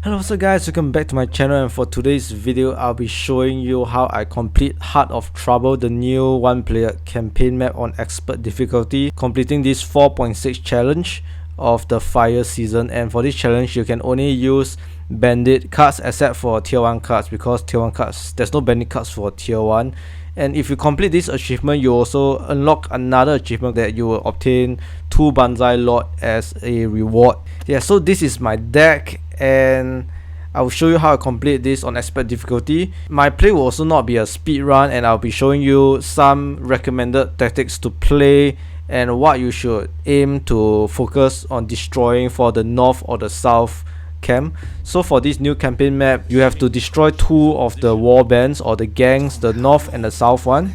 Hello, so guys, welcome back to my channel, and for today's video I'll be showing you how I complete Heart of Trouble, the new one player campaign map on expert difficulty, completing this 4.6 challenge of the fire season. And for this challenge you can only use bandit cards except for tier 1 cards, because tier 1 cards, there's no bandit cards for tier 1. And if you complete this achievement, you also unlock another achievement that you will obtain 2 Banzai Lord as a reward. Yeah, so this is my deck, and I will show you how I complete this on expert difficulty. My play will also not be a speed run, and I'll be showing you some recommended tactics to play and what you should aim to focus on destroying for the north or the south camp. So for this new campaign map, you have to destroy 2 of the war bands or the gangs, the north and the south one,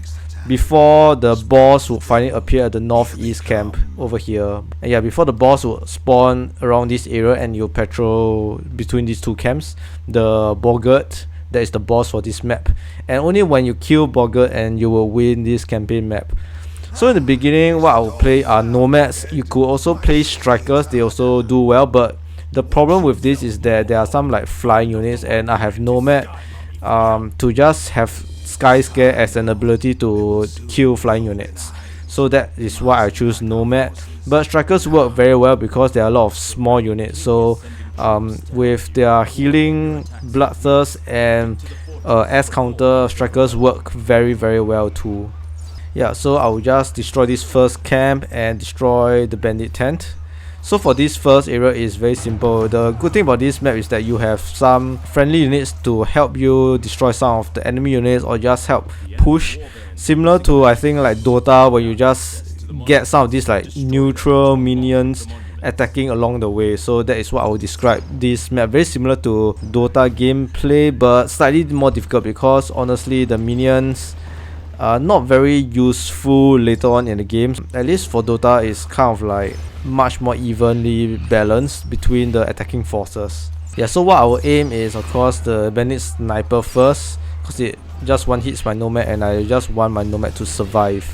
before the boss will finally appear at the northeast camp over here. And yeah, before the boss will spawn around this area and you patrol between these 2 camps, the Boggart, that is the boss for this map. And only when you kill Boggart and you will win this campaign map. So in the beginning, what I will play are nomads. You could also play strikers, they also do well, but the problem with this is that there are some like flying units, and I have nomad to just have sky scare as an ability to kill flying units. So that is why I choose nomad. But strikers work very well because there are a lot of small units. So with their healing, bloodthirst, and S counter, strikers work very well too. Yeah, so I will just destroy this first camp and destroy the bandit tent. So for this first area is very simple. The good thing about this map is that you have some friendly units to help you destroy some of the enemy units or just help push. Similar to, I think, like DotA, where you just get some of these like neutral minions attacking along the way. So that is what I would describe this map. Very similar to DotA gameplay, but slightly more difficult because honestly the minions are not very useful later on in the game. At least for Dota, is kind of like much more evenly balanced between the attacking forces. Yeah, so what I will aim is of course the bandit sniper first, because it just one hits my nomad and I just want my nomad to survive.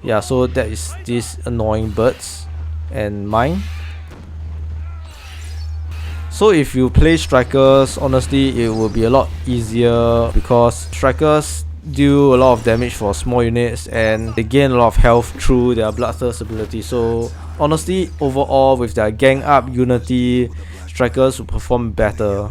Yeah, so that is these annoying birds and mine. So if you play strikers, honestly it will be a lot easier because strikers do a lot of damage for small units and they gain a lot of health through their bloodthirst ability. So honestly, overall with their gang up unity, strikers will perform better,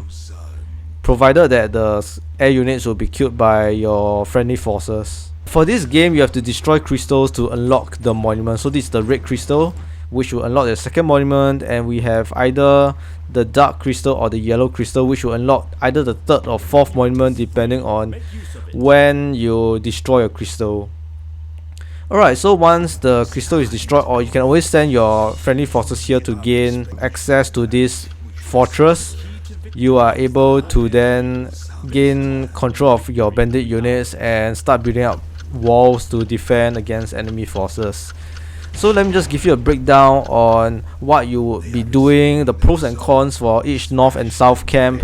provided that the air units will be killed by your friendly forces. For this game, you have to destroy crystals to unlock the monument. So this is the red crystal, which will unlock the second monument, and we have either the dark crystal or the yellow crystal, which will unlock either the third or fourth monument depending on when you destroy a crystal. Alright, so once the crystal is destroyed, or you can always send your friendly forces here to gain access to this fortress, you are able to then gain control of your bandit units and start building up walls to defend against enemy forces. So let me just give you a breakdown on what you would be doing, the pros and cons for each north and south camp,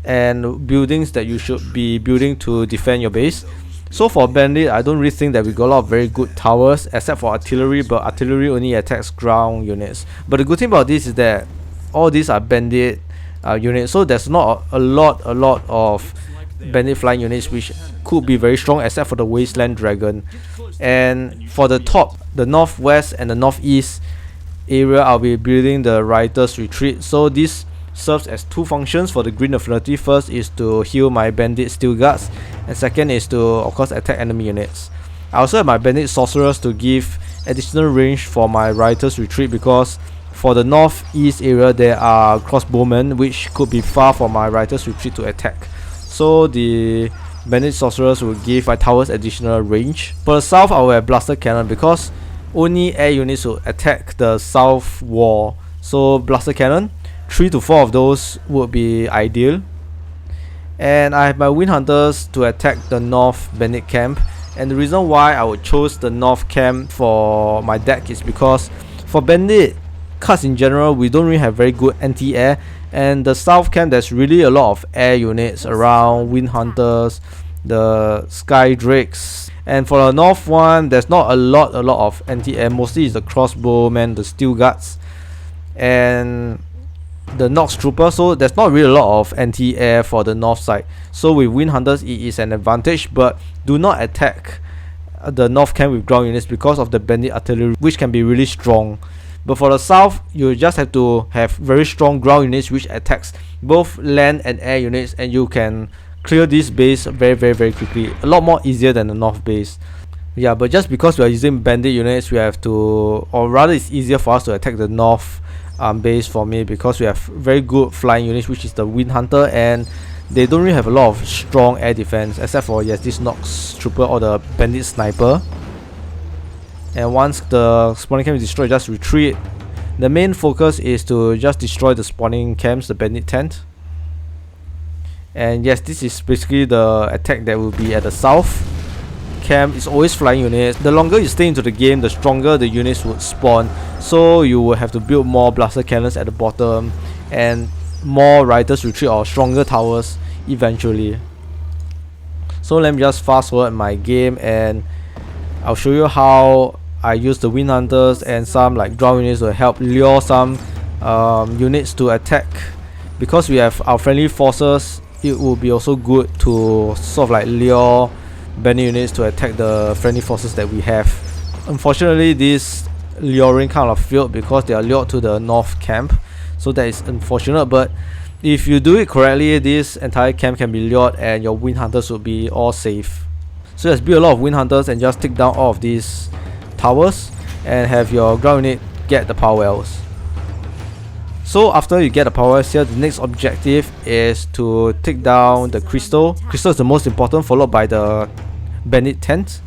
and buildings that you should be building to defend your base. So for bandit, I don't really think that we got a lot of very good towers except for artillery, but artillery only attacks ground units. But the good thing about this is that all these are bandit units, so there's not a lot of bandit flying units which could be very strong except for the wasteland dragon. And for the top, the northwest and the northeast area, I'll be building the rioters retreat. So this serves as 2 functions for the green affinity. First is to heal my bandit steel guards, and second is to of course attack enemy units. I also have my bandit sorcerers to give additional range for my rioters retreat, because for the northeast area there are crossbowmen which could be far for my rioters retreat to attack. So the bandit sorcerers will give my towers additional range. For the south, I will have blaster cannon because only air units will attack the south wall. So blaster cannon, 3 to 4 of those would be ideal. And I have my wind hunters to attack the north bandit camp. And the reason why I would choose the north camp for my deck is because for bandit cards in general, we don't really have very good anti-air, and the south camp there's really a lot of air units around, wind hunters, the sky drakes. And for the north one, there's not a lot of anti-air, mostly it's the crossbowmen, the steel guards. And the Nox Trooper, so there's not really a lot of anti-air for the north side. So with Wind Hunters it is an advantage, but do not attack the north camp with ground units because of the Bandit artillery, which can be really strong. But for the south, you just have to have very strong ground units which attacks both land and air units, and you can clear this base very quickly, a lot more easier than the north base. Yeah, but just because we are using Bandit units, we have to, or rather it's easier for us to attack the north base for me, because we have very good flying units, which is the Wind Hunter, and they don't really have a lot of strong air defense except for, yes, this Nox Trooper or the Bandit Sniper. And once the spawning camp is destroyed, just retreat. The main focus is to just destroy the spawning camps, the Bandit tent. And yes, this is basically the attack that will be at the south camp. Is always flying units. The longer you stay into the game, the stronger the units would spawn, so you will have to build more blaster cannons at the bottom and more riders retreat or stronger towers eventually. So let me just fast forward my game and I'll show you how I use the Wind Hunters and some like ground units to help lure some units to attack. Because we have our friendly forces, it will be also good to sort of like lure Bandit units to attack the friendly forces that we have. Unfortunately, this luring kind of failed because they are lured to the north camp, so that is unfortunate. But if you do it correctly, this entire camp can be lured and your Wind Hunters will be all safe. So just build a lot of Wind Hunters and just take down all of these towers and have your ground unit get the power wells. So after you get the power wells here, the next objective is to take down the crystal. Crystal is the most important, followed by the Bandit tent.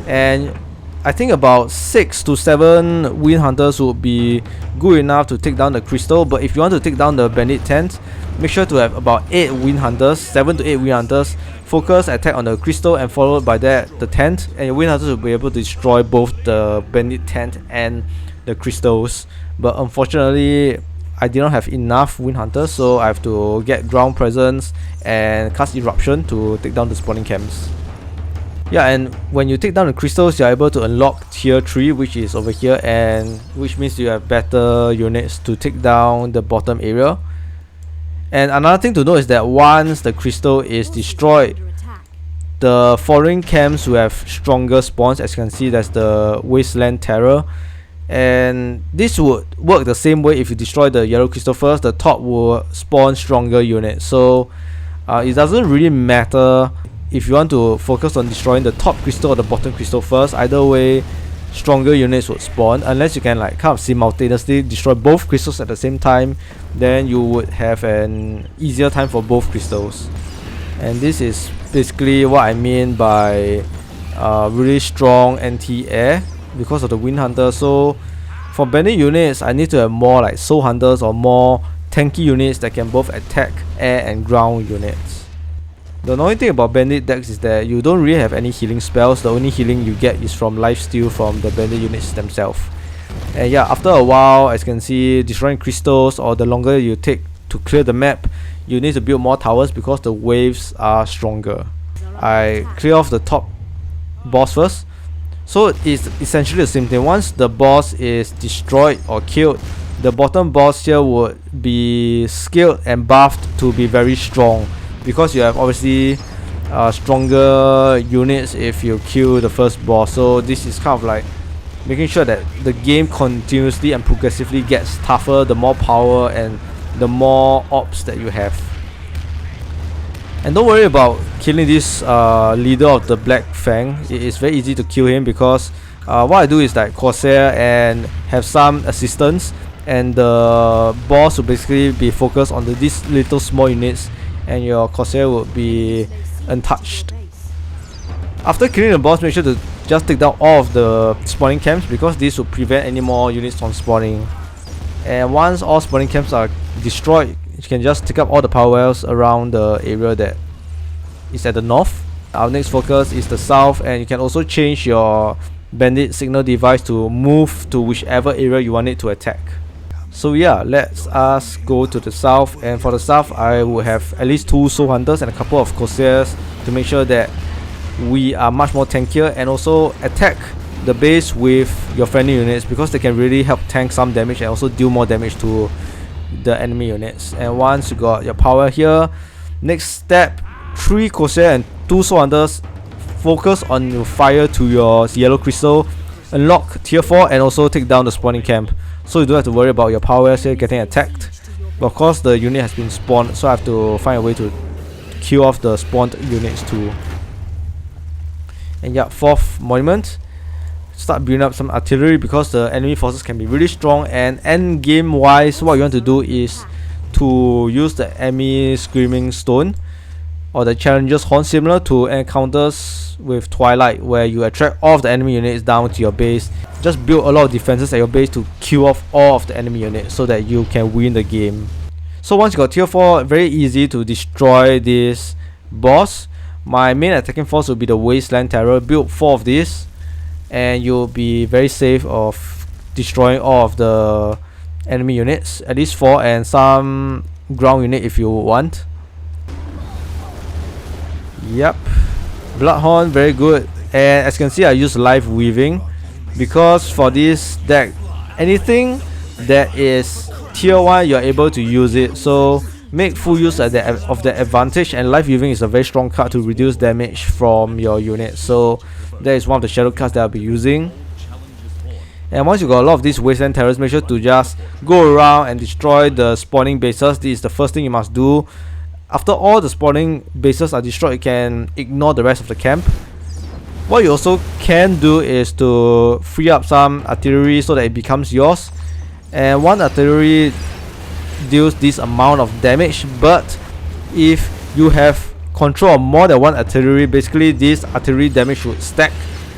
And I think about 6 to 7 Wind Hunters would be good enough to take down the crystal. But if you want to take down the Bandit tent, make sure to have about 8 Wind Hunters, 7 to 8 Wind Hunters. Focus attack on the crystal and followed by that the tent, and your Wind Hunters will be able to destroy both the Bandit tent and the crystals. But unfortunately, I did not have enough Wind Hunters, so I have to get ground presence and cast Eruption to take down the spawning camps. Yeah, and when you take down the crystals, you are able to unlock tier 3, which is over here, and which means you have better units to take down the bottom area. And another thing to note is that once the crystal is destroyed, the foreign camps will have stronger spawns. As you can see, there's the Wasteland Terror, and this would work the same way. If you destroy the yellow crystal first, the top will spawn stronger units. So it doesn't really matter if you want to focus on destroying the top crystal or the bottom crystal first. Either way, stronger units would spawn, unless you can like kind of simultaneously destroy both crystals at the same time. Then you would have an easier time for both crystals. And this is basically what I mean by really strong anti-air because of the Wind Hunter. So for Bandit units, I need to have more like Soul Hunters or more tanky units that can both attack air and ground units. The annoying thing about Bandit decks is that you don't really have any healing spells. The only healing you get is from lifesteal from the Bandit units themselves. And yeah, after a while, as you can see, destroying crystals, or the longer you take to clear the map, you need to build more towers because the waves are stronger. I clear off the top boss first. So it's essentially the same thing. Once the boss is destroyed or killed, the bottom boss here would be scaled and buffed to be very strong, because you have obviously stronger units if you kill the first boss. So this is kind of like making sure that the game continuously and progressively gets tougher the more power and the more ops that you have. And don't worry about killing this leader of the Black Fang. It is very easy to kill him because what I do is like Corsair and have some assistance, and the boss will basically be focused on these little small units, and your Corsair will be untouched. After killing the boss, make sure to just take down all of the spawning camps, because this will prevent any more units from spawning. And once all spawning camps are destroyed, you can just take up all the power wells around the area that is at the north. Our next focus is the south, and you can also change your Bandit signal device to move to whichever area you want it to attack. So yeah, let's us go to the south, and for the south I will have at least 2 Soul Hunters and a couple of Corsairs to make sure that we are much more tankier, and also attack the base with your friendly units because they can really help tank some damage and also deal more damage to the enemy units. And once you got your power here, next step, 3 Corsair and 2 Soul Hunters, focus on your fire to your yellow crystal, unlock tier 4 and also take down the spawning camp. So you don't have to worry about your power here getting attacked. But of course the unit has been spawned, so I have to find a way to kill off the spawned units too. And yeah, 4th monument, start building up some artillery because the enemy forces can be really strong. And end game wise, what you want to do is to use the enemy screaming stone or the challenger's horn, similar to encounters with Twilight, where you attract all of the enemy units down to your base. Just build a lot of defenses at your base to kill off all of the enemy units so that you can win the game. So once you got tier 4, very easy to destroy this boss. My main attacking force will be the Wasteland Terror. Build 4 of these and you'll be very safe of destroying all of the enemy units, at least 4, and some ground unit if you want. Yep, Bloodhorn, very good. And as you can see, I use live weaving because for this deck, anything that is tier 1, you're able to use it. So make full use of the advantage, and live weaving is a very strong card to reduce damage from your unit. So that is one of the shadow cards that I'll be using. And once you got a lot of these Wasteland Terrors, make sure to just go around and destroy the spawning bases. This is the first thing you must do. After all the spawning bases are destroyed, you can ignore the rest of the camp. What you also can do is to free up some artillery so that it becomes yours. And one artillery deals this amount of damage, but if you have control of more than one artillery, basically this artillery damage would stack.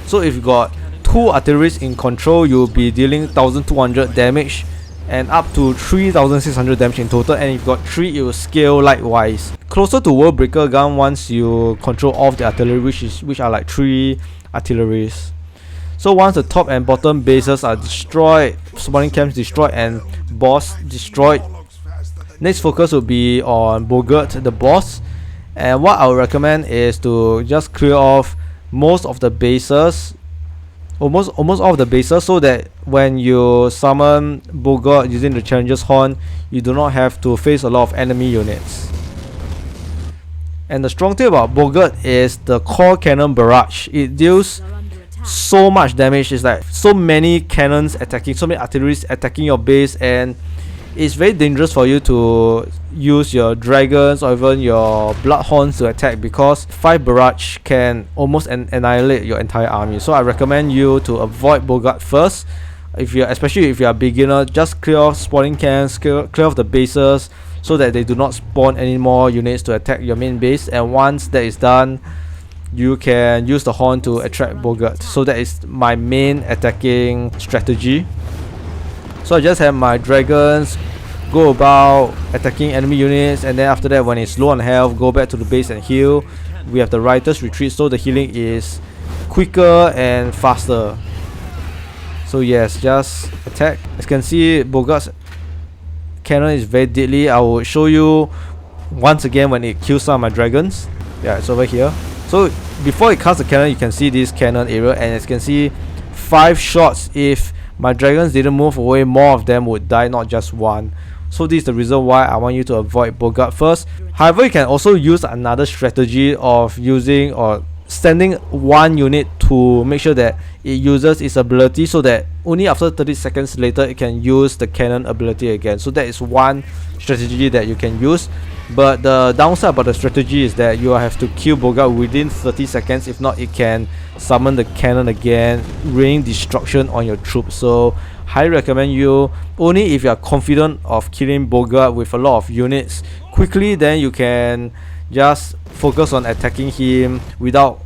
So if you got 2 artilleries in control, you'll be dealing 1200 damage and up to 3600 damage in total. And if you've got 3, it will scale likewise. Closer to World Breaker gun once you control all of the artillery, which are like 3 artilleries. So once the top and bottom bases are destroyed, spawning camps destroyed, and boss destroyed, next focus will be on Boggart, the boss. And what I would recommend is to just clear off most of the bases, almost all of the bases, so that when you summon Boggart using the Challenger's Horn, you do not have to face a lot of enemy units. And the strong thing about Boggart is the core cannon barrage. It deals so much damage. It's like so many cannons attacking, so many artilleries attacking your base, and it's very dangerous for you to use your dragons or even your bloodhorns to attack, because 5 barrage can almost annihilate your entire army. So I recommend you to avoid Boggart first. Especially if you're a beginner, just clear off spawning camps, clear off the bases so that they do not spawn any more units to attack your main base. And once that is done, you can use the horn to attract Boggart. So that is my main attacking strategy. So I just have my dragons go about attacking enemy units, and then after that, when it's low on health, go back to the base and heal. We have the Riotous Retreat, so the healing is quicker and faster. So yes, just attack. As you can see, Boggart's cannon is very deadly. I will show you once again when it kills some of my dragons. Yeah, it's over here. So before it casts the cannon, you can see this cannon area, and as you can see, 5 shots. If my dragons didn't move away, more of them would die, not just 1. So this is the reason why I want you to avoid Boggart first. However, you can also use another strategy of using or sending 1 unit to make sure that it uses its ability, so that only after 30 seconds later it can use the cannon ability again. So that is one strategy that you can use. But the downside about the strategy is that you have to kill Boggart within 30 seconds. If not, it can summon the cannon again, raining destruction on your troops. So highly recommend you, only if you are confident of killing Boggart with a lot of units quickly, then you can just focus on attacking him without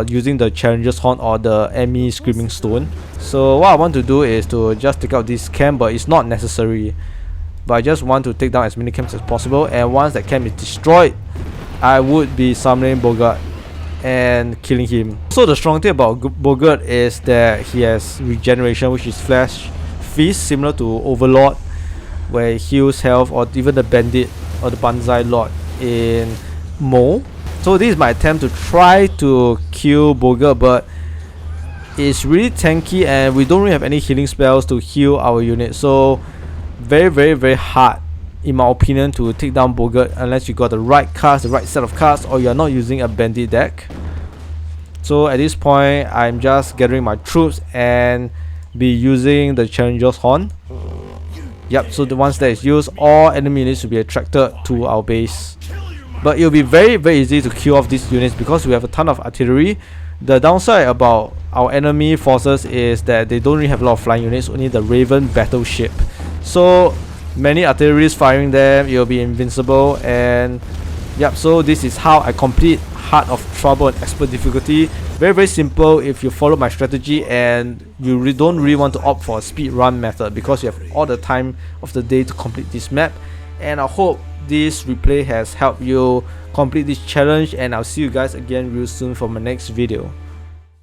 using the Challenger's Horn or the enemy Screaming Stone. So what I want to do is to just take out this camp, but it's not necessary. But I just want to take down as many camps as possible, and once that camp is destroyed, I would be summoning Boggart and killing him. So the strong thing about Boggart is that he has regeneration, which is Flash Feast, similar to Overlord, where he heals health, or even the Bandit or the Banzai Lord in Mo. So this is my attempt to try to kill Boggart, but it's really tanky and we don't really have any healing spells to heal our unit. So very hard in my opinion, to take down Boggart unless you got the right cards, the right set of cards, or you're not using a Bandit deck. So at this point, I'm just gathering my troops and be using the Challenger's Horn. Yep, so once that is used, all enemy units will be attracted to our base. But it will be very easy to kill off these units because we have a ton of artillery. The downside about our enemy forces is that they don't really have a lot of flying units, only the Raven battleship. So many artilleries firing them, it will be invincible. And yep, so this is how I complete Heart of Trouble and Expert difficulty. Very simple if you follow my strategy and you don't really want to opt for a speed run method because you have all the time of the day to complete this map. And I hope this replay has helped you complete this challenge, and I'll see you guys again real soon for my next video.